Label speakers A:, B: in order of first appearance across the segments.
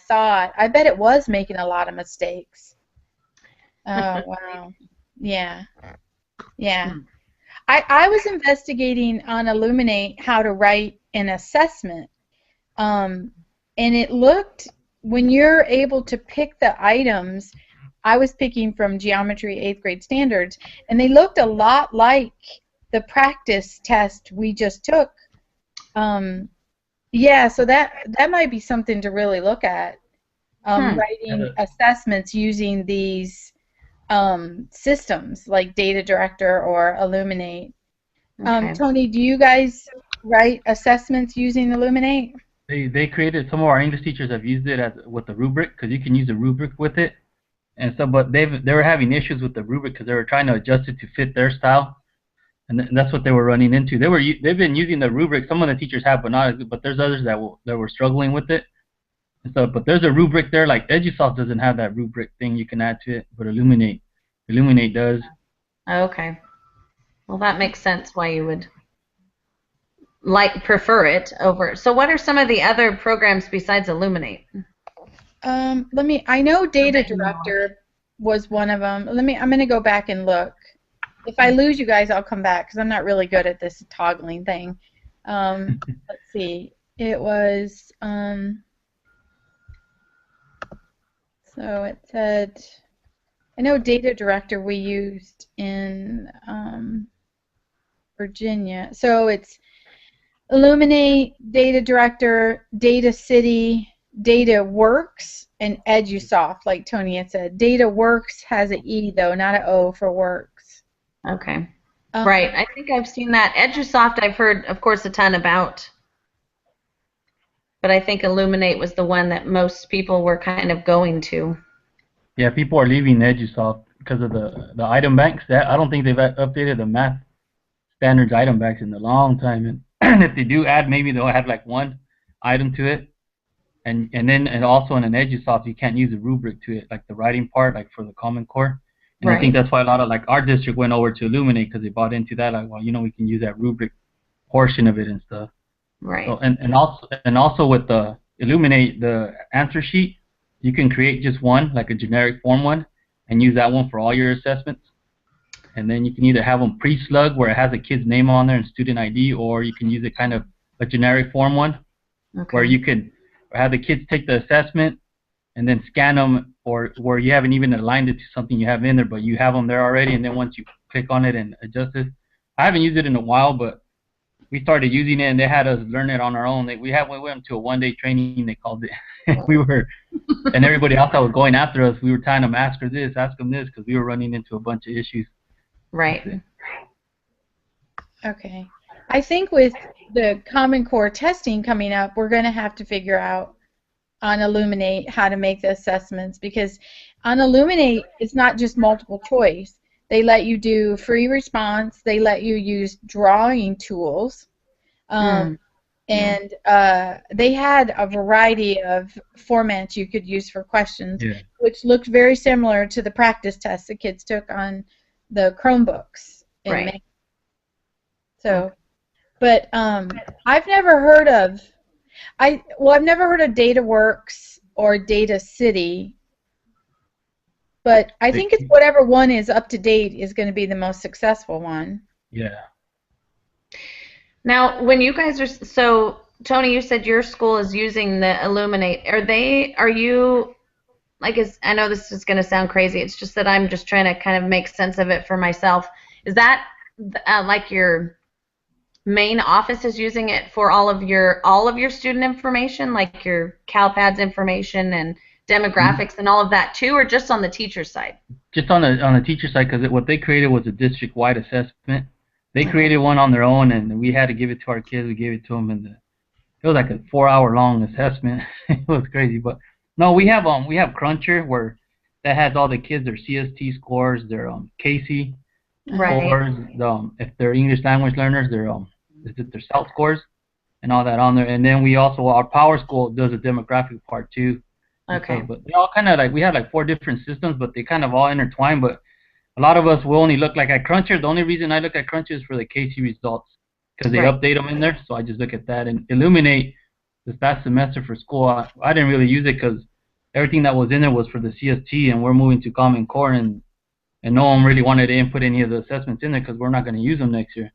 A: thought. I bet it was making a lot of mistakes. Oh, wow. Yeah. Yeah. I was investigating on Illuminate how to write an assessment. And it looked, when you're able to pick the items, I was picking from Geometry 8th grade standards, and they looked a lot like the practice test we just took. Yeah, so that might be something to really look at. Writing assessments using these systems like Data Director or Illuminate.
B: Okay.
A: Tony, do you guys write assessments using Illuminate?
C: They created, some of our English teachers have used it as with the rubric, because you can use a rubric with it, and so, but they were having issues with the rubric because they were trying to adjust it to fit their style, and that's what they were running into. They've been using the rubric. Some of the teachers have, but there's others that were struggling with it. And so, but there's a rubric there. Like EduSoft doesn't have that rubric thing you can add to it, but Illuminate does.
B: Okay. Well, that makes sense why you would prefer it over. So what are some of the other programs besides Illuminate?
A: I know Data Director was one of them. I'm going to go back and look. If I lose you guys, I'll come back because I'm not really good at this toggling thing. Let's see. It was, so it said, I know Data Director we used in Virginia. So it's Illuminate, Data Director, Data City, Data Works, and EduSoft, like Tony had said. Data Works has an E, though, not an O for Works.
B: Okay. Right. I think I've seen that. EduSoft I've heard, of course, a ton about. But I think Illuminate was the one that most people were kind of going to.
C: Yeah, people are leaving EduSoft because of the item banks. I don't think they've updated the math standards item banks in a long time. And if they do add, maybe they'll add like one item to it. And also in an EduSoft, you can't use a rubric to it, like the writing part, like for the Common Core. And right. I think that's why a lot of, like, our district went over to Illuminate because they bought into that. Like, well, we can use that rubric portion of it and stuff.
B: Right.
C: So, and also with the Illuminate, the answer sheet, you can create just one, like a generic form one, and use that one for all your assessments. And then you can either have them pre-slug where it has a kid's name on there and student ID, or you can use it kind of a generic form one, where you can have the kids take the assessment and then scan them, or where you haven't even aligned it to something you have in there, but you have them there already, and then once you click on it and adjust it. I haven't used it in a while, but we started using it, and they had us learn it on our own. We went to a one-day training, they called it. And everybody else that was going after us, we were trying to ask them this, because we were running into a bunch of issues.
B: Right.
A: Okay. I think with the Common Core testing coming up, we're going to have to figure out on Illuminate how to make the assessments, because on Illuminate, it's not just multiple choice. They let you do free response. They let you use drawing tools. And they had a variety of formats you could use for questions, which looked very similar to the practice tests the kids took on the Chromebooks.
B: Right.
A: So, but I've never heard of, I've never heard of DataWorks or Data City. But I think it's whatever one is up to date is going to be the most successful one.
C: Yeah.
B: Now, when you guys are, so Tony, you said your school is using the Illuminate. Are you, like, I know this is going to sound crazy. It's just that I'm just trying to kind of make sense of it for myself. Is that like your main office is using it for all of your student information, like your CalPads information and demographics and all of that too, or just on the teacher side?
C: Just on the teacher side, because what they created was a district-wide assessment. They created one on their own, and we had to give it to our kids. We gave it to them, and it was like a 4-hour-long assessment. It was crazy, but no, we have Cruncher, where that has all the kids, their CST scores, their Casey scores, if they're English language learners, their SELF scores, and all that on there. And then we also, our Power School does a demographic part too.
B: Okay.
C: So, but they all kind of like, we have like 4 different systems, but they kind of all intertwine. But a lot of us will only look like at Cruncher. The only reason I look at Cruncher is for the Casey results, because they update them in there. So I just look at that. And Illuminate, this past semester for school, I didn't really use it because everything that was in there was for the CST, and we're moving to Common Core, and no one really wanted to input any of the assessments in there because we're not going to use them next year.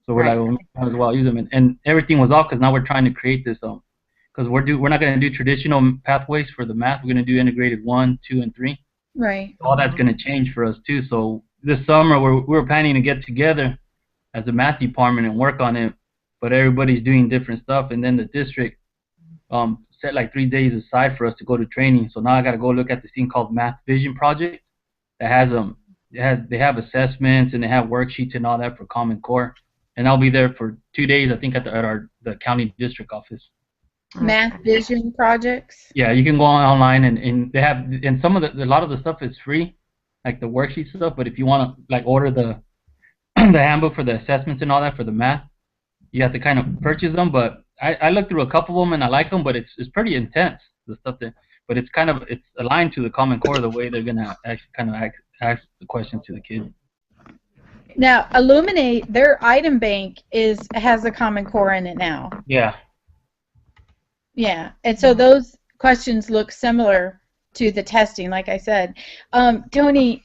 C: So we're like,
B: Right.
C: well, we might as well use them, and everything was off because now we're trying to create this because we're not going to do traditional pathways for the math. We're going to do integrated 1, 2, and 3.
A: Right.
C: All that's going to change for us too. So this summer we're planning to get together as a math department and work on it, but everybody's doing different stuff, and then the district set like 3 days aside for us to go to training. So now I got to go look at this thing called Math Vision Project that has they have assessments and they have worksheets and all that for Common Core, and I'll be there for 2 days, I think, at the county district office.
A: Math vision projects.
C: Yeah, you can go online and they have, and a lot of the stuff is free, like the worksheet stuff. But if you want to like order the the handbook for the assessments and all that for the math, you have to kind of purchase them. But I looked through a couple of them and I like them, but it's pretty intense, the stuff that. But it's aligned to the Common Core, the way they're gonna actually kind of ask the questions to the kids.
A: Now, Illuminate, their item bank has a Common Core in it now.
C: Yeah.
A: Yeah, and so those questions look similar to the testing, like I said. Tony,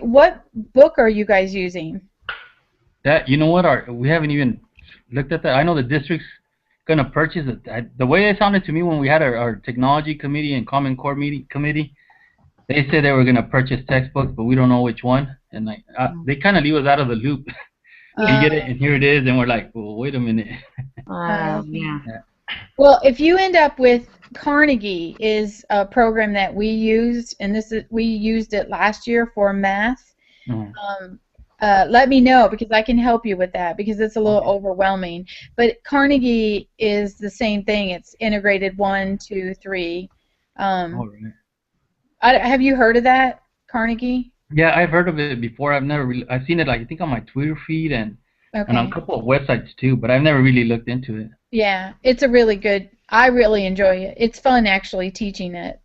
A: what book are you guys using?
C: That, you know what, we haven't even looked at that. I know the district's gonna purchase it. The way it sounded to me when we had our technology committee and Common Core committee, they said they were gonna purchase textbooks, but we don't know which one. And like they kind of leave us out of the loop. You get it, and here it is, and we're like, well, wait a minute.
B: Yeah.
A: Well, if you end up with Carnegie is a program that we used, and we used it last year for math.
C: Mm-hmm.
A: Let me know because I can help you with that because it's a little overwhelming. But Carnegie is the same thing. It's integrated 1, 2, 3.
C: Right.
A: Have you heard of that, Carnegie?
C: Yeah, I've heard of it before. I've seen it, like, I think on my Twitter feed and on a couple of websites too, but I've never really looked into it.
A: Yeah, it's a really good. I really enjoy it. It's fun actually teaching it.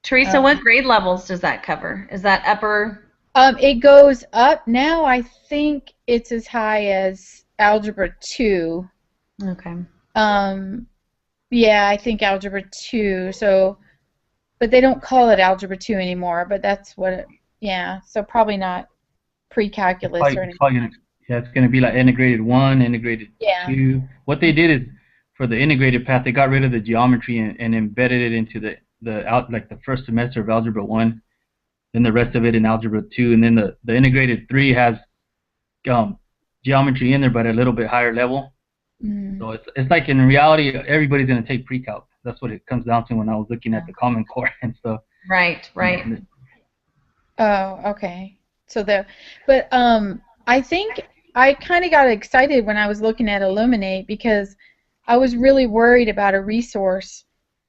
B: Theresa, what grade levels does that cover? Is that upper?
A: It goes up now. I think it's as high as Algebra 2.
B: Okay.
A: Yeah, I think Algebra 2. So, but they don't call it Algebra 2 anymore. But that's what it. Yeah. So probably not pre-calculus or anything.
C: Yeah, it's going to be like integrated 1, integrated 2. What they did is, for the integrated path, they got rid of the geometry and embedded it into the first semester of Algebra 1, then the rest of it in Algebra 2, and then the integrated 3 has geometry in there, but at a little bit higher level. Mm. So it's like, in reality, everybody's going to take pre-calc. That's what it comes down to when I was looking at the Common Core and stuff.
B: Right.
A: Oh, okay. So I think I kind of got excited when I was looking at Illuminate because I was really worried about a resource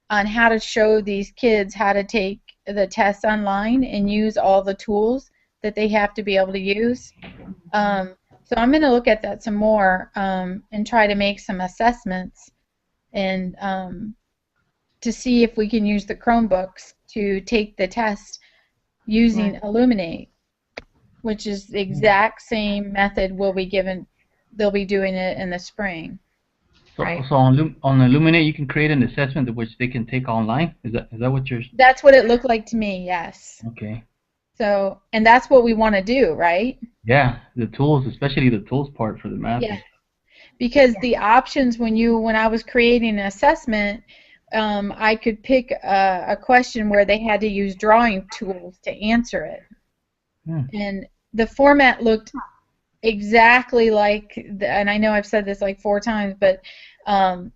A: on how to show these kids how to take the tests online and use all the tools that they have to be able to use. So I'm going to look at that some more and try to make some assessments and to see if we can use the Chromebooks to take the test using Illuminate, which is the exact same method they'll be doing it in the spring.
C: So on Illuminate, you can create an assessment which they can take online. Is that what you're?
A: That's what it looked like to me. Yes.
C: Okay.
A: So, and that's what we want to do, right?
C: Yeah, the tools, especially the tools part for the math.
A: Yeah. Because the options when I was creating an assessment, I could pick a question where they had to use drawing tools to answer it, and the format looked exactly like, and I know I've said this like 4 times, but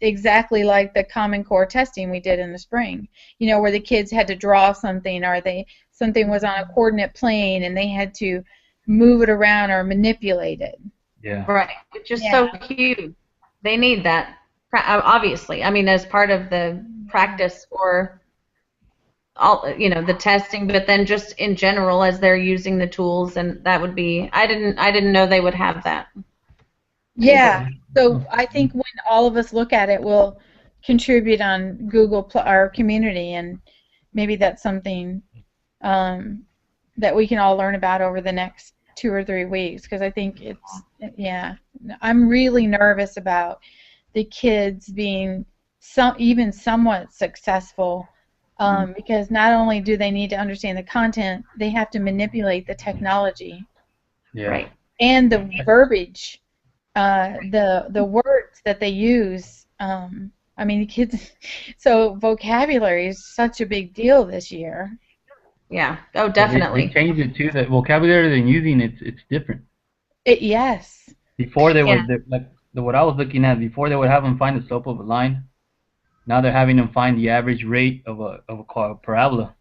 A: exactly like the Common Core testing we did in the spring. You know, where the kids had to draw something, or something was on a coordinate plane and they had to move it around or manipulate it.
C: Yeah.
B: Right. Which is so huge. They need that, obviously. I mean, as part of the practice for all, the testing, but then just in general as they're using the tools, and that would be. I didn't know they would have that.
A: Yeah. So I think when all of us look at it, we'll contribute on Google our community, and maybe that's something that we can all learn about over the next 2 or 3 weeks, because I think I'm really nervous about the kids being even somewhat successful because not only do they need to understand the content, they have to manipulate the technology
C: Yeah.
B: Right.
A: and the verbiage, the words that they use. I mean, the kids. So vocabulary is such a big deal this year.
B: Yeah. Oh,
C: Yeah, they
B: definitely.
C: changed it too. The vocabulary they're using, it's different.
A: Yes.
C: Before they
B: Yeah.
C: were like what I was looking at. Before they would have them find the slope of a line. Now they're having them find the average rate of a parabola.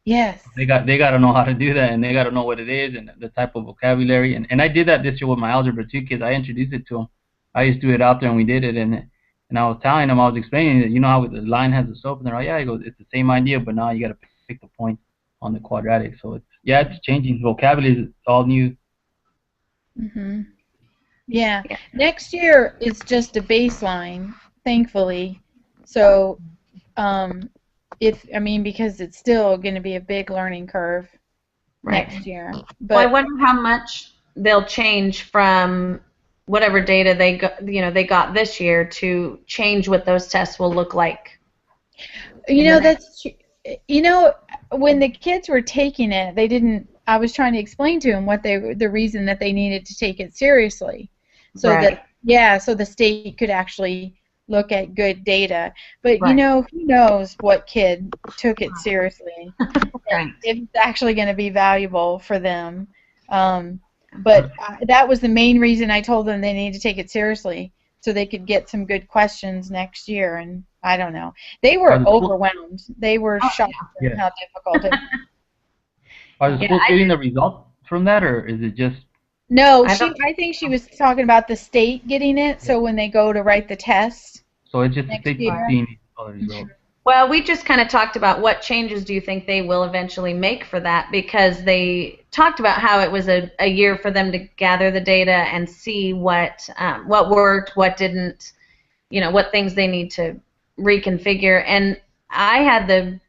A: Yes.
C: They got to know how to do that, and they got to know what it is and the type of vocabulary. And I did that this year with my algebra 2 kids. I introduced it to them. I just threw it out there and we did it. And I was telling them, I was explaining that, you know how the line has a slope, and they're like, yeah. I go, it's the same idea, but now you got to pick the point on the quadratic. So it's changing. Vocabulary is all new.
A: Mhm. Yeah.
B: Yeah.
A: Next year is just a baseline, thankfully. So, because it's still going to be a big learning curve
B: Right.
A: next year.
B: Well, I
A: But
B: wonder how much they'll change from whatever data they got this year to change what those tests will look like
A: you
B: in the
A: know
B: next.
A: that's you know when the kids were taking it, they didn't. I was trying to explain to them the reason that they needed to take it seriously, so
B: Right.
A: so the state could actually look at good data. But
B: Right.
A: who knows what kid took it seriously?
B: Right.
A: If it's actually going to be valuable for them. But that was the main reason I told them they need to take it seriously so they could get some good questions next year. And I don't know. They
C: Are
A: were
C: the school,
A: overwhelmed. They were
B: Oh,
A: shocked at
C: yeah.
A: how difficult it was.
C: Are the
B: yeah.
C: schools getting the results from that, or is it just?
A: No,
B: I don't.
A: I think she was talking about the state getting it,
C: Yeah.
A: so when they go to write the test
C: So it's just the
A: next
C: state
A: year.
C: seeing all the results.
B: Well, we just kind of talked about what changes do you think they will eventually make for that, because they talked about how it was a year for them to gather the data and see what worked, what didn't, what things they need to reconfigure. And I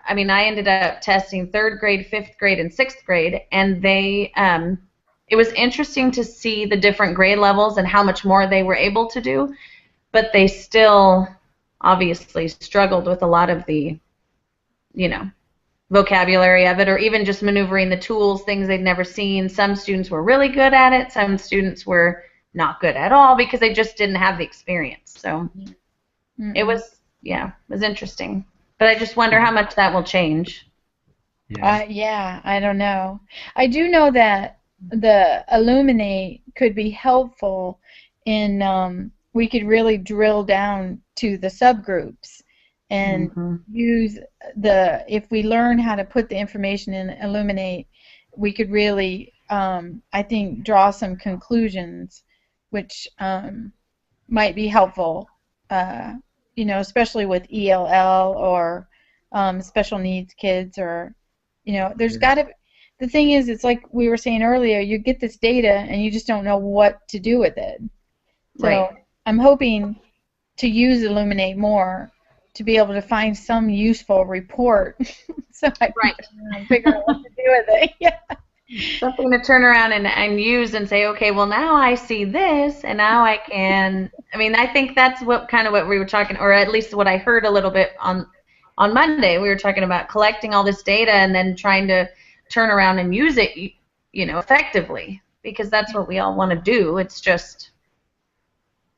B: ended up testing third grade, fifth grade, and sixth grade, and it was interesting to see the different grade levels and how much more they were able to do, but they still obviously struggled with a lot of the, vocabulary of it, or even just maneuvering the tools, things they'd never seen. Some students were really good at it. Some students were not good at all because they just didn't have the experience. So it was interesting. But I just wonder how much that will change.
C: Yeah.
A: I don't know. I do know that the Illuminate could be helpful in we could really drill down to the subgroups and use if we learn how to put the information in Illuminate, we could really I think draw some conclusions which might be helpful, especially with ELL or special needs kids, or there's got to. The thing is, it's like we were saying earlier. You get this data and you just don't know what to do with it. So
B: Right.
A: I'm hoping to use Illuminate more to be able to find some useful report, so I can figure out what to do with it. Yeah.
B: Something to turn around and use and say, okay, well, now I see this, and now I can. I think that's what we were talking, or at least what I heard a little bit on Monday. We were talking about collecting all this data and then trying to turn around and use it, effectively, because that's what we all want to do. It's just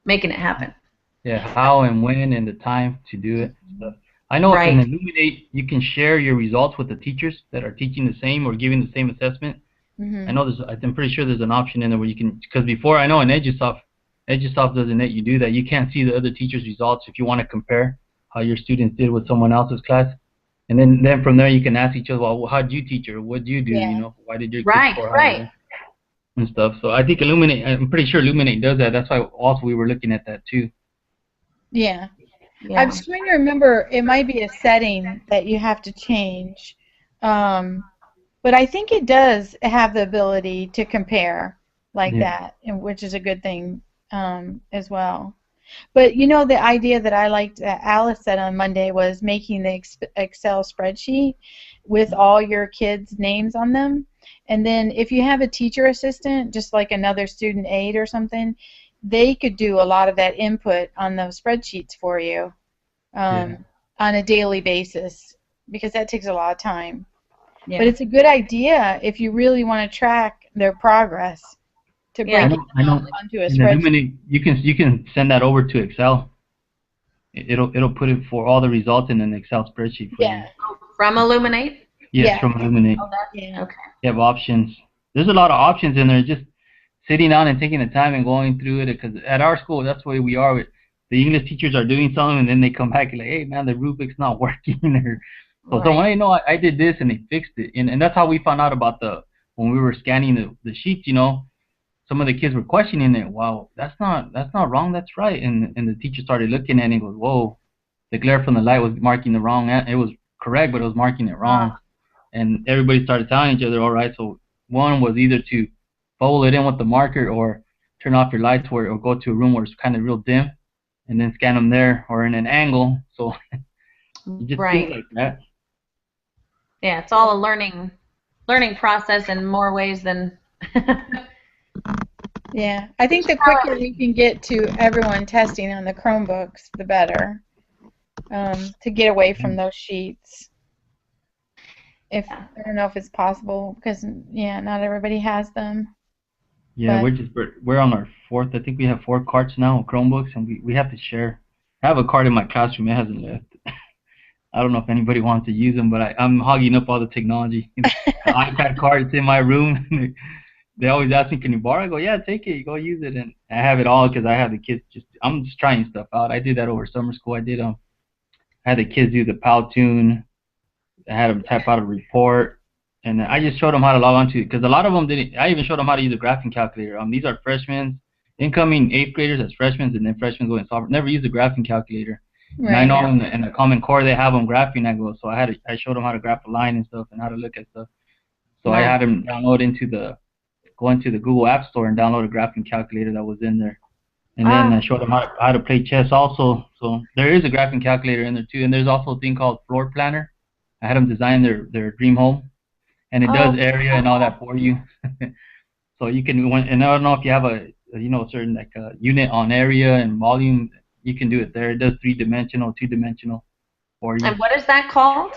B: making it happen.
C: Yeah, how and when and the time to do it. Stuff. I know in Illuminate you can share your results with the teachers that are teaching the same or giving the same assessment.
A: Mm-hmm.
C: I know I'm pretty sure there's an option in there where you can, because before I know in EduSoft doesn't let you do that. You can't see the other teachers' results if you want to compare how your students did with someone else's class. And then from there you can ask each other, well, how did you teach, or what did you do?
A: Yeah.
C: Why did your kids score higher and stuff? So I think I'm pretty sure Illuminate does that. That's why also we were looking at that too.
A: Yeah. I was trying to remember. It might be a setting that you have to change, but I think it does have the ability to compare like that, which is a good thing as well. But the idea that I liked that Alice said on Monday was making the Excel spreadsheet with all your kids' names on them. And then if you have a teacher assistant, just like another student aide or something, they could do a lot of that input on those spreadsheets for you on a daily basis. because that takes a lot of time.
B: Yeah.
A: But it's a good idea if you really want to track their progress to break it
C: I
A: down
C: know.
A: onto a
C: In
A: spreadsheet.
C: Illuminate, you can send that over to Excel. It'll put it for all the results in an Excel spreadsheet for
A: Yeah.
C: you.
B: From Illuminate?
C: Yes,
A: Yeah.
C: from Illuminate.
B: Oh, that's
A: Yeah.
B: okay.
C: You have options. There's a lot of options in there. Just sitting down and taking the time and going through it. Because at our school, that's the way we are. The English teachers are doing something, and then they come back and like, hey man, the rubric's not working. Or so
B: Right.
C: someone, hey, no, I did this and they fixed it. And that's how we found out about when we were scanning the sheets. Some of the kids were questioning it. Wow, that's not wrong. That's right. And the teacher started looking at it and goes, whoa, the glare from the light was marking the wrong. It was correct, but it was marking it wrong. And everybody started telling each other, all right. So one was either to fold it in with the marker or turn off your lights or go to a room where it's kind of real dim and then scan them there or in an angle. So you just
B: Right.
C: things like that.
B: Yeah, it's all a learning process in more ways than.
A: Yeah. I think the quicker we can get to everyone testing on the Chromebooks, the better. To get away from those sheets. I don't know if it's possible because not everybody has them.
C: Yeah,
A: But
C: we're on our fourth. I think we have 4 carts now of Chromebooks, and we have to share. I have a cart in my classroom. It hasn't left. I don't know if anybody wants to use them, but I'm hogging up all the technology. The iPad cart is in my room. They always ask me, can you borrow? I go, yeah, take it. You go use it. And I have it all because I have the kids I'm just trying stuff out. I did that over summer school. I had the kids do the Powtoon. I had them type out a report. And I just showed them how to log on to it because a lot of them didn't. I even showed them how to use a graphing calculator. These are freshmen, incoming 8th graders as freshmen, and then freshmen going sophomore. Never used a graphing calculator.
A: right.
C: And I know in the Common Core they have them graphing. So I showed them how to graph a line and stuff and how to look at stuff. So I had them go into the Google App Store and download a graphing calculator that was in there. And then I showed them how to play chess also. So there is a graphing calculator in there too. And there's also a thing called Floor Planner. I had them design their dream home. And it does area and all that for you. So you can, and I don't know if you have a certain like a unit on area and volume, you can do it there. It does 3-dimensional, 2-dimensional for you.
B: And what is that called?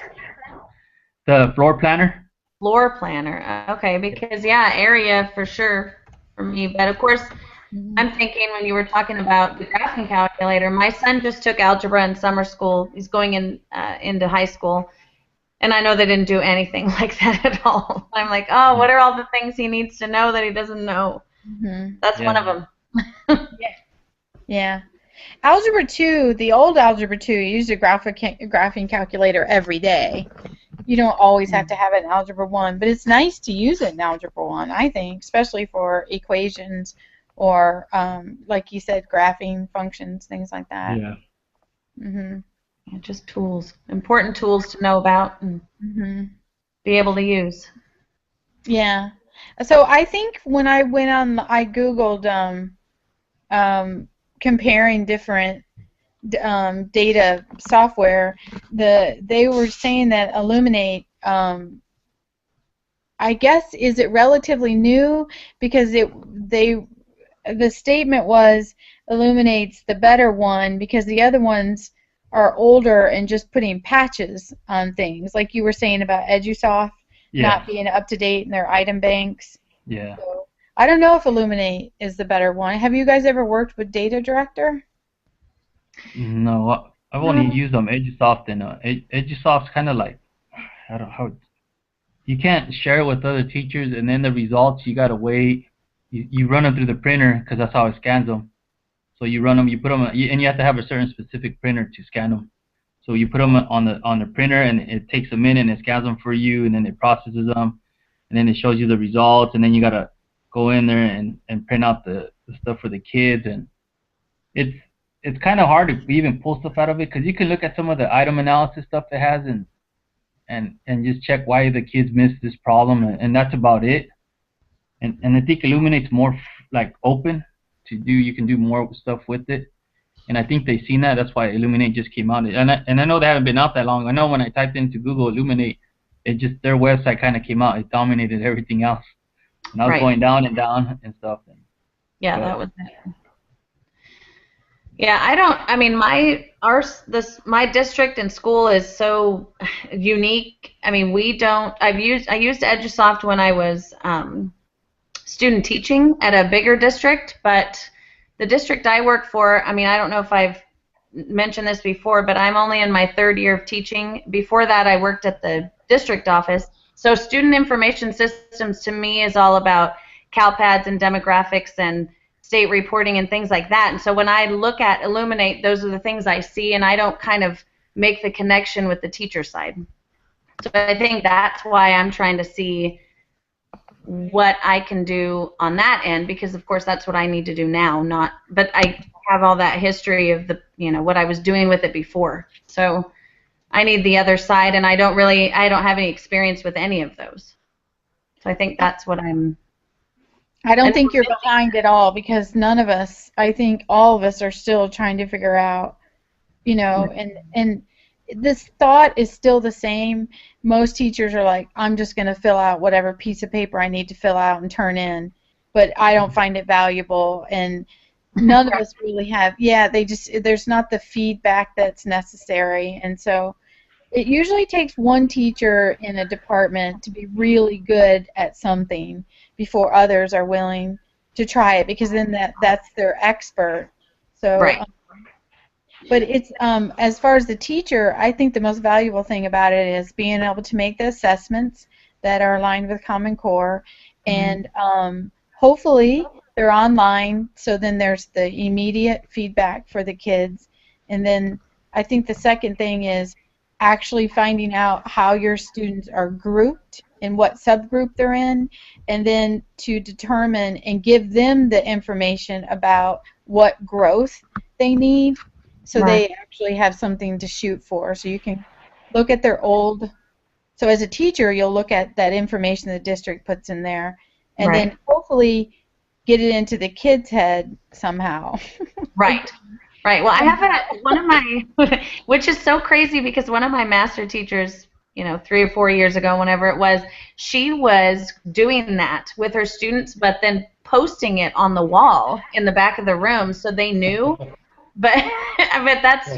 C: The Floor Planner.
B: Floor planner. Okay, because area for sure for me. But of course, I'm thinking when you were talking about the graphing calculator, my son just took algebra in summer school. He's going into high school. And I know they didn't do anything like that at all. I'm like, oh, what are all the things he needs to know that he doesn't know? That's one of them.
A: Yeah. Algebra 2, the old Algebra 2, you used a graphing calculator every day. You don't always have to have it in Algebra 1, but it's nice to use it in Algebra 1, I think, especially for equations or, like you said, graphing functions, things like that.
C: Yeah.
B: Just tools, important tools to know about and be able to use.
A: Yeah. So I think when I went on, I Googled comparing different data software. They were saying that Illuminate, I guess, is it relatively new because the statement was Illuminate's the better one because the other ones are older and just putting patches on things, like you were saying about EduSoft not being up to date in their item banks.
C: Yeah.
A: So, I don't know if Illuminate is the better one. Have you guys ever worked with Data Director?
C: No, I've only used EduSoft, and EduSoft's kind of like, I don't know how. You can't share it with other teachers, and then the results you gotta wait. You run them through the printer because that's how it scans them. So you run them, you put them, and you have to have a certain specific printer to scan them. So you put them on the printer, and it takes a minute, and it scans them for you, and then it processes them, and then it shows you the results, and then you gotta go in there and print out the stuff for the kids, and it's kind of hard to even pull stuff out of it because you can look at some of the item analysis stuff it has and just check why the kids missed this problem, and that's about it. And I think Illuminate's more like open to do. You can do more stuff with it, and I think they've seen that. That's why Illuminate just came out. And I know they haven't been out that long. I know when I typed into Google Illuminate, their website kind of came out. It dominated everything else, and I was going down and down and stuff.
B: That was it. Yeah, I mean, my district and school is so unique. I mean, I used EduSoft when I was student teaching at a bigger district, but the district I work for, I mean, I don't know if I've mentioned this before, but I'm only in my third year of teaching. Before that, I worked at the district office. So student information systems to me is all about CalPads and demographics and state reporting and things like that. And so when I look at Illuminate, those are the things I see, and I don't kind of make the connection with the teacher side. So I think that's why I'm trying to see what I can do on that end, because of course that's what I need to do now, not, but I have all that history of the, what I was doing with it before. So I need the other side, and I don't have any experience with any of those. So I think that's what
A: I don't think you're behind at all, because none of us, I think all of us are still trying to figure out, and this thought is still the same. Most teachers are like, I'm just going to fill out whatever piece of paper I need to fill out and turn in, but I don't find it valuable. And none of us really have, there's not the feedback that's necessary. And so it usually takes one teacher in a department to be really good at something before others are willing to try it, because then that's their expert. So
B: right.
A: But it's as far as the teacher, I think the most valuable thing about it is being able to make the assessments that are aligned with Common Core, and hopefully they're online, so then there's the immediate feedback for the kids. And then I think the second thing is actually finding out how your students are grouped and what subgroup they're in, and then to determine and give them the information about what growth they need, so they actually have something to shoot for. So you can look at their old, so as a teacher, you'll look at that information the district puts in there, and then hopefully get it into the kid's head somehow.
B: Right. Right. Well, I have one of my, which is so crazy, because one of my master teachers, 3 or 4 years ago, whenever it was, she was doing that with her students, but then posting it on the wall in the back of the room so they knew. But that's,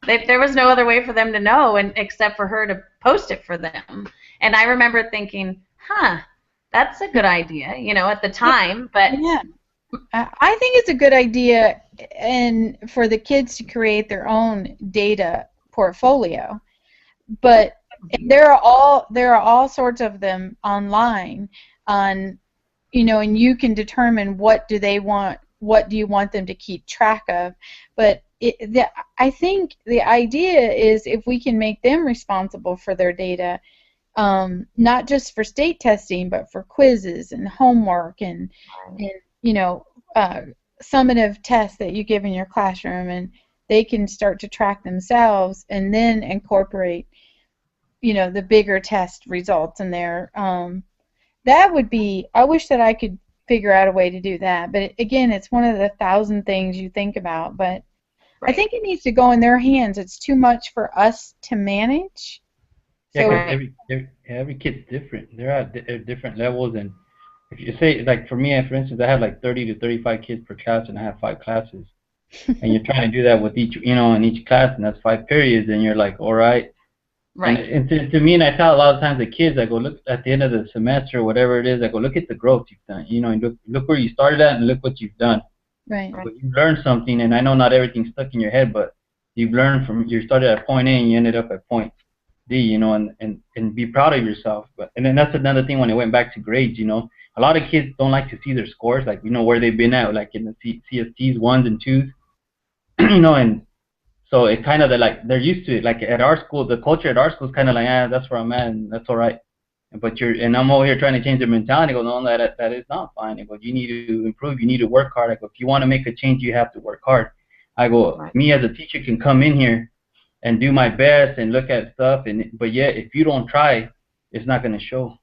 B: there was no other way for them to know, and except for her to post it for them. And I remember thinking, that's a good idea, at the time. But
A: yeah. I think it's a good idea, and for the kids to create their own data portfolio. But there are all sorts of them online on, and you can determine what do they want, what do you want them to keep track of. But I think the idea is, if we can make them responsible for their data, not just for state testing, but for quizzes and homework and summative tests that you give in your classroom, and they can start to track themselves and then incorporate, the bigger test results in there. That would be, I wish that I could figure out a way to do that, but again, it's one of the 1,000 things you think about, but I think it needs to go in their hands. It's too much for us to manage.
C: Yeah, because every kid's different. They're at different levels, and if you say, like for me, for instance, I have like 30 to 35 kids per class, and I have 5 classes, and you're trying to do that with each, in each class, and that's 5 periods, and you're like, all right. Right. And to me, and I tell a lot of times the kids, I go, look at the end of the semester, or whatever it is, I go, look at the growth you've done, and look where you started at, and look what you've done.
A: Right.
C: But you've learned something, and I know not everything's stuck in your head, but you've learned you started at point A and you ended up at point D, and be proud of yourself. And then that's another thing when it went back to grades, a lot of kids don't like to see their scores, like, where they've been at, like in the CSTs, 1s and 2s, and so it kind of, they're used to it. Like at our school, the culture at our school is kind of like, that's where I'm at, and that's all right. And I'm over here trying to change their mentality. I go, no, that is not fine. I go, you need to improve. You need to work hard. I go, if you want to make a change, you have to work hard. I go, me as a teacher can come in here and do my best and look at stuff, but yet if you don't try, it's not going to show.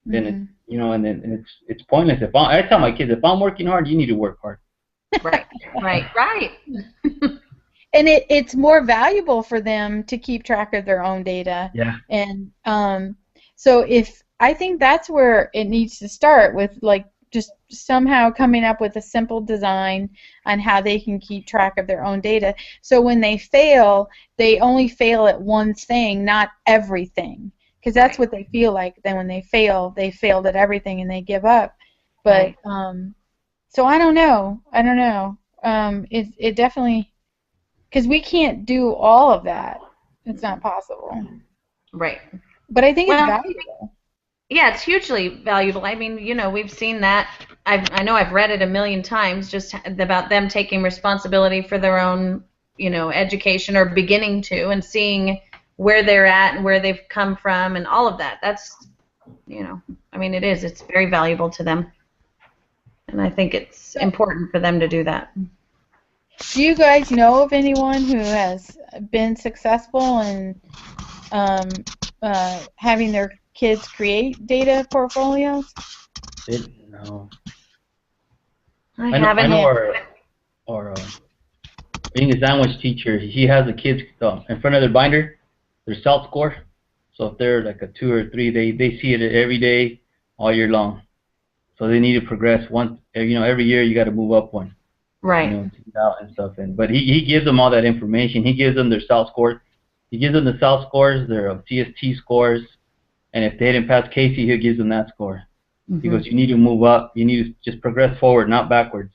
C: Then and then it's pointless. I tell my kids, if I'm working hard, you need to work hard.
B: Right.
A: And it's more valuable for them to keep track of their own data.
C: Yeah.
A: And so I think that's where it needs to start with, like, just somehow coming up with a simple design on how they can keep track of their own data. So when they fail, they only fail at one thing, not everything. Because that's what they feel like. Then when they failed at everything and they give up. But so I don't know. It definitely, because we can't do all of that. It's not possible.
B: Right.
A: But I think it's valuable.
B: Yeah, it's hugely valuable. I mean, we've seen that. I know I've read it a million times, just about them taking responsibility for their own, education, or beginning to, and seeing where they're at and where they've come from and all of that. That's, I mean, it's very valuable to them. And I think it's important for them to do that.
A: Do you guys know of anyone who has been successful in having their kids create data portfolios?
C: No.
B: I haven't.
C: I know our being a sandwich teacher, he has the kids in front of their binder, their self score. So if they're like a 2 or 3, they see it every day, all year long. So they need to progress once. Every year you got to move up one.
B: Right.
C: To get out and stuff. But he gives them all that information. He gives them their self scores. He gives them the self scores, their CST scores, and if they didn't pass Casey, he gives them that score. He goes, you need to move up. You need to just progress forward, not backwards.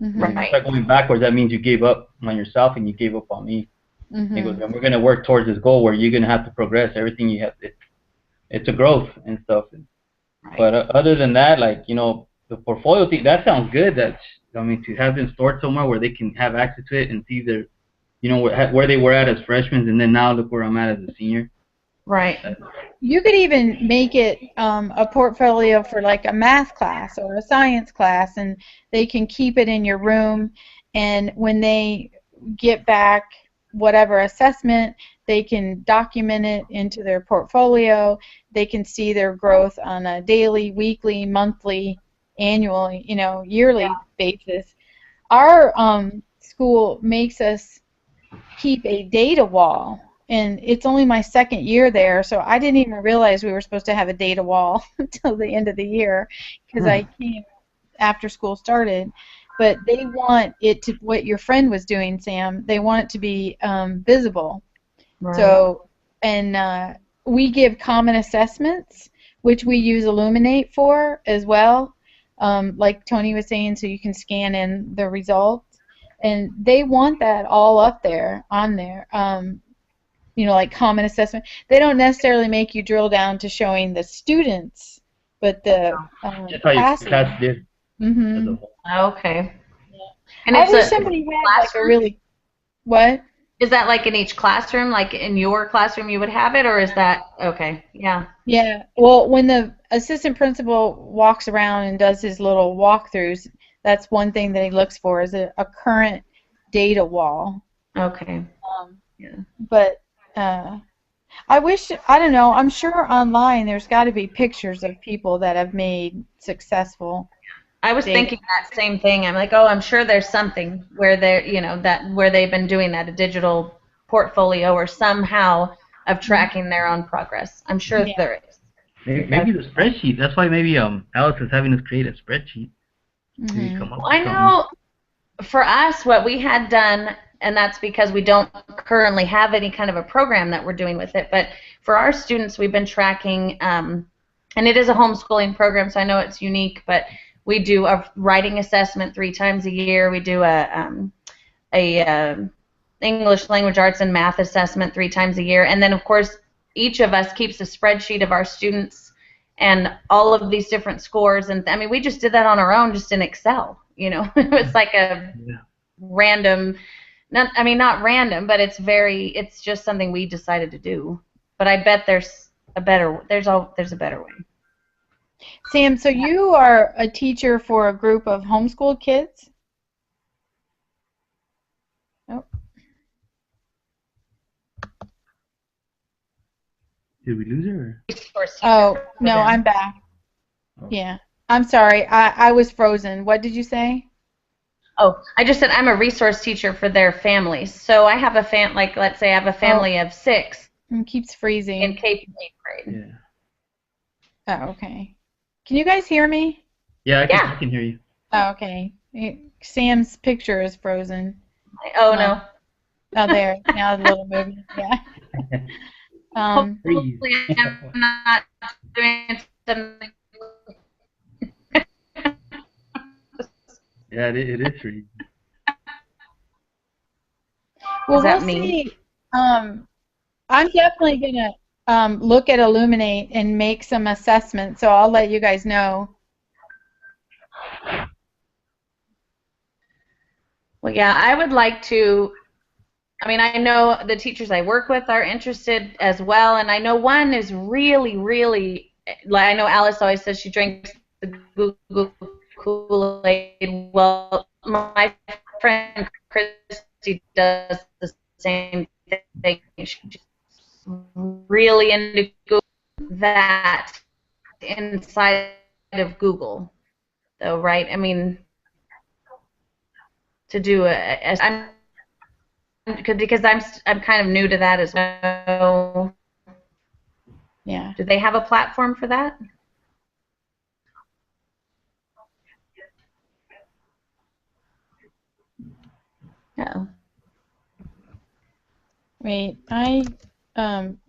A: Mm-hmm.
C: If you start going backwards, that means you gave up on yourself and you gave up on me.
A: Mm-hmm.
C: He goes, and we're going to work towards this goal where you're going to have to progress. Everything you have, it's a growth and stuff. But other than that, the portfolio thing, that sounds good. To have them stored somewhere where they can have access to it and see their, where they were at as freshmen, and then now look where I'm at as a senior.
B: Right.
A: You could even make it a portfolio for like a math class or a science class, and they can keep it in your room, and when they get back whatever assessment, they can document it into their portfolio. They can see their growth on a daily, weekly, monthly, annually, yearly basis. Our school makes us keep a data wall. And it's only my second year there, so I didn't even realize we were supposed to have a data wall until the end of the year, because I came after school started. But they want it to, what your friend was doing, Sam, they want it to be visible. Right. So, and we give common assessments, which we use Illuminate for as well, like Tony was saying, so you can scan in the results. And they want that all up there, on there. Like common assessment. They don't necessarily make you drill down to showing the students, but the
C: class did.
A: Mm-hmm.
B: Okay.
A: Yeah.
B: And
A: I wish somebody had like a really, what?
B: Is that like in each classroom, like in your classroom you would have it, or is that, okay, yeah.
A: Yeah, well, when the assistant principal walks around and does his little walkthroughs, that's one thing that he looks for, is a current data wall.
B: Okay.
A: Yeah. But I wish, I don't know, I'm sure online there's got to be pictures of people that have made successful
B: I was thinking that same thing. I'm like, oh, I'm sure there's something where they're, where they've been doing that, a digital portfolio or somehow of tracking their own progress. I'm sure there is.
C: Maybe the spreadsheet. That's why maybe Alex is having us create a spreadsheet.
B: Well, I know for us what we had done, and that's because we don't currently have any kind of a program that we're doing with it, but for our students we've been tracking, and it is a homeschooling program, so I know it's unique, but we do a writing assessment 3 times a year. We do a English language arts and math assessment 3 times a year, and then of course each of us keeps a spreadsheet of our students and all of these different scores. And I mean, we just did that on our own, just in Excel. It was like a random, not random, but it's just something we decided to do. But I bet there's a better way.
A: Sam, so you are a teacher for a group of homeschooled kids? Oh.
C: Did we lose her?
A: Oh, no, I'm back. Yeah. I'm sorry. I was frozen. What did you say?
B: Oh, I just said I'm a resource teacher for their families. So I have let's say I have a family of 6.
A: It keeps freezing.
B: In K through 8th grade.
C: Yeah.
A: Oh, okay. Can you guys hear me?
C: Yeah, I
B: Yeah.
C: can hear you.
A: Oh, okay. Sam's picture is frozen.
B: Oh
A: Um,
B: no.
A: oh, there. Now a little movement. Yeah. Um,
C: Freeze.
B: Hopefully I'm not doing something.
C: Yeah, it is freeze.
A: well,
B: Is
A: we'll
B: that me?
A: see. I'm definitely gonna look at Illuminate and make some assessments, so I'll let you guys know.
B: Well, yeah, I would like to. I mean, I know the teachers I work with are interested as well, and I know one is really, really. Like I know Alice always says she drinks the Google Kool-Aid. Well, my friend Christy does the same thing. She's really into Google that inside of Google, though, right? I mean, to do I'm because I'm kind of new to that as well.
A: Yeah.
B: Do they have a platform for that? No.
A: Wait,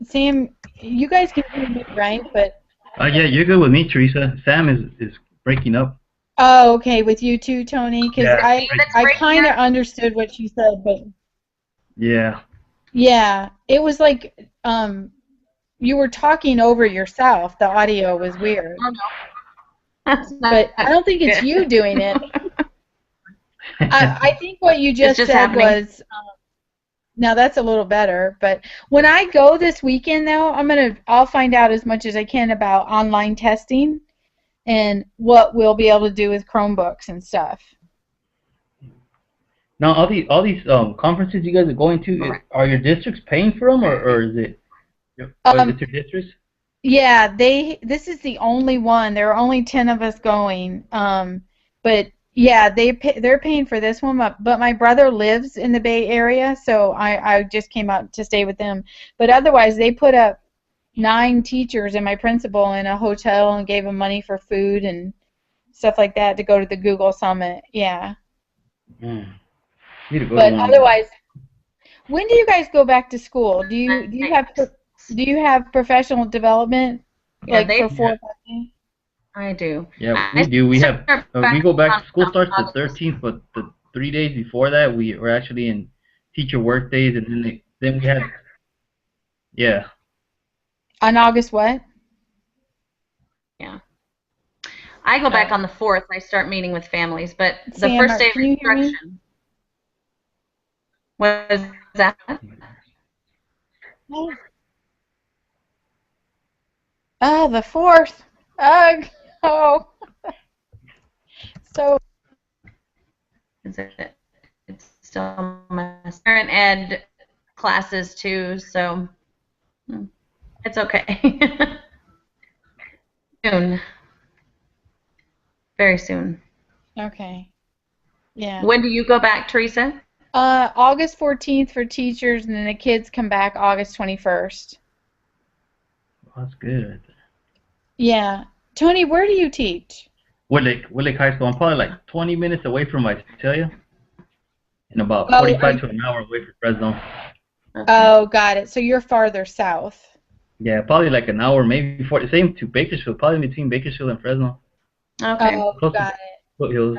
A: Sam, you guys can hear me, right? But
C: Yeah, you're good with me, Teresa. Sam is breaking up.
A: oh, okay, with you too, Tony, because
C: Yeah.
B: David's
A: I
B: breaking
A: kind of
B: up.
A: understood what she said, but
C: Yeah.
A: yeah, it was like you were talking over yourself. The audio was weird,
B: Oh no, that's
A: but
B: not
A: I don't think it's you
B: good.
A: doing it. I think what you
B: It's
A: just
B: just
A: said
B: happening.
A: was now that's a little better. But when I go this weekend, though, I'll find out as much as I can about online testing and what we'll be able to do with Chromebooks and stuff.
C: Now, all these conferences you guys are going to,
B: Right.
C: are your districts paying for them, or is it
A: Um,
C: your districts?
A: yeah, this is the only one. There are only 10 of us going. But yeah, they're paying for this one, but my brother lives in the Bay Area, so I just came out to stay with them. But otherwise, they put up 9 teachers and my principal in a hotel and gave them money for food and stuff like that to go to the Google Summit. Yeah.
C: Mm. Need to go to
A: But
C: one of those.
A: otherwise, when do you guys go back to school? Do you have professional development
B: Yeah,
A: like
B: they.
A: for
C: Yeah.
A: 4 months?
B: I do.
C: Yeah, we
B: I
C: do. We
B: start
C: have we
B: back
C: go back.
B: on
C: School starts the
B: August.
C: 13th, but the 3 days before that, we're actually in teacher work days, and then we had yeah.
A: On August what?
B: Yeah. I go back
A: Oh,
B: on the 4th. I start meeting with families, but the
A: Sam,
B: first day of
A: can you hear me?
B: instruction was that.
A: Oh, the 4th. Ugh. Oh, so
B: Is it? It's still my current ed classes too, so it's okay. Soon, very soon.
A: okay. Yeah.
B: When do you go back, Teresa?
A: August 14th for teachers, and then the kids come back August 21st.
C: Oh, that's good right there.
A: Yeah. Tony, where do you teach?
C: Woodlake High School. I'm probably like 20 minutes away from Visalia, and about
A: Oh,
C: 45 to an hour away from Fresno.
B: Okay.
A: oh, got it. So you're farther south.
C: Yeah, probably like an hour, maybe 40. Same to Bakersfield, probably between Bakersfield and Fresno.
B: Okay.
A: Oh,
C: Close to
A: got
C: foothills.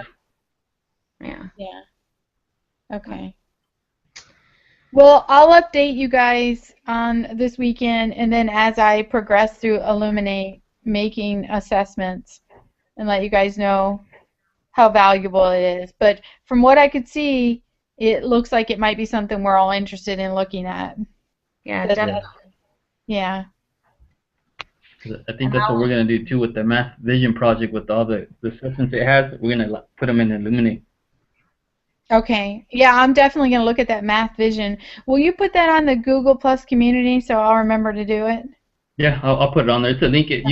B: Yeah.
A: it. Yeah. Okay. Well, I'll update you guys on this weekend, and then as I progress through Illuminate, making assessments, and let you guys know how valuable it is. But from what I could see, it looks like it might be something we're all interested in looking at.
B: Yeah,
A: That,
C: Yeah,
A: yeah.
C: 'cause I think that's what we're gonna do too with the Math Vision project with all the assessments it has. We're gonna put them in Illuminate.
A: Okay. Yeah, I'm definitely going to look at that Math Vision. Will you put that on the Google Plus community so I'll remember to do it?
C: Yeah, I'll put it on there. It's a link. It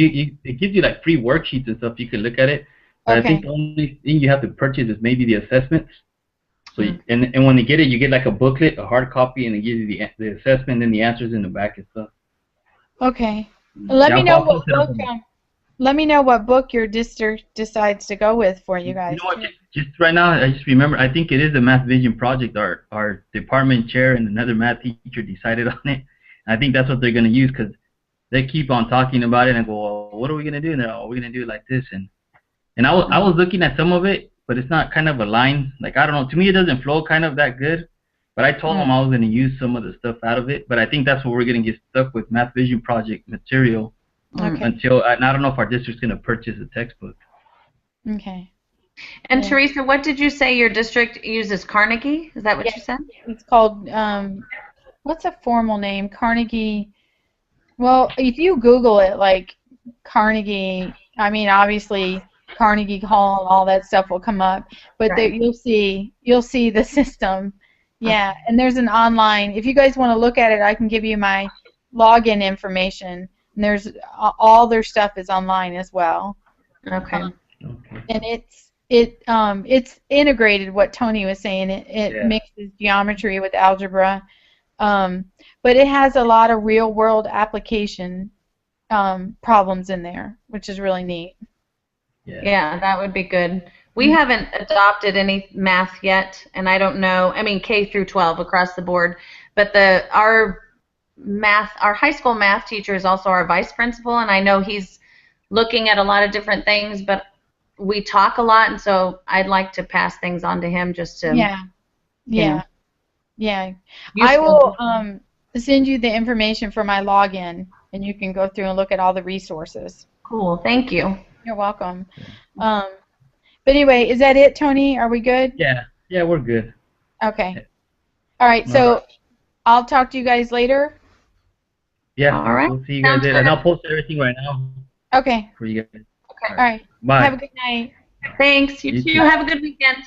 C: gives you like free worksheets and stuff. You can look at it. But I think
A: Okay.
C: the only thing you have to purchase is maybe the assessments. So
B: Mm.
C: and when you get it, you get like a booklet, a hard copy, and it gives you the assessment and the answers in the back and stuff.
A: Okay. Let
C: Yeah,
A: me know
C: I'll
A: what
C: post it up
A: book.
C: on.
A: let me know what book your district decides to go with for you
C: You
A: guys
C: know what?
A: too.
C: Just right now, I just remember. I think it is a math vision project. Our department chair and another math teacher decided on it. And I think that's what they're gonna use because they keep on talking about it and go, well, what are we gonna do? And they're, oh, we're gonna do it like this. And I was looking at some of it, but it's not kind of aligned. Like I don't know. To me, it doesn't flow kind of that good. But I told them I was gonna use some of the stuff out of it. But I think that's what we're gonna get stuck with math vision project material
A: Okay.
C: until. And I don't know if our district's gonna purchase a textbook.
A: Okay.
B: And
A: Yeah.
B: Theresa, what did you say your district uses? Carnegie? Is that what you said?
A: It's called what's a formal name? Carnegie. Well, if you Google it, like Carnegie, I mean, obviously Carnegie Hall and all that stuff will come up, but there,
B: Right.
A: you'll see the system. Yeah, and there's an online. If you guys want to look at it, I can give you my login information. And there's all their stuff is online as well.
B: Okay.
C: Okay.
A: And it's integrated. What Tony was saying, it mixes geometry with algebra. But it has a lot of real world application problems in there, which is really neat.
B: Yeah, that would be good. We haven't adopted any math yet, and I don't know. I mean, K through 12 across the board, but our high school math teacher is also our vice principal, and I know he's looking at a lot of different things, but we talk a lot, and so I'd like to pass things on to him just to.
A: Yeah.
B: Useful.
A: I will send you the information for my login, and you can go through and look at all the resources.
B: Cool. Thank you.
A: You're welcome. But anyway, is that it, Tony? Are we good?
C: Yeah, we're good.
A: Okay. All right. So I'll talk to you guys later.
C: Yeah.
B: All right.
C: We'll see you guys later, and I'll post everything right now.
A: Okay.
C: For you guys.
B: Okay.
A: All right.
C: Bye.
A: Have a good night.
B: Thanks. You too. Have a good weekend.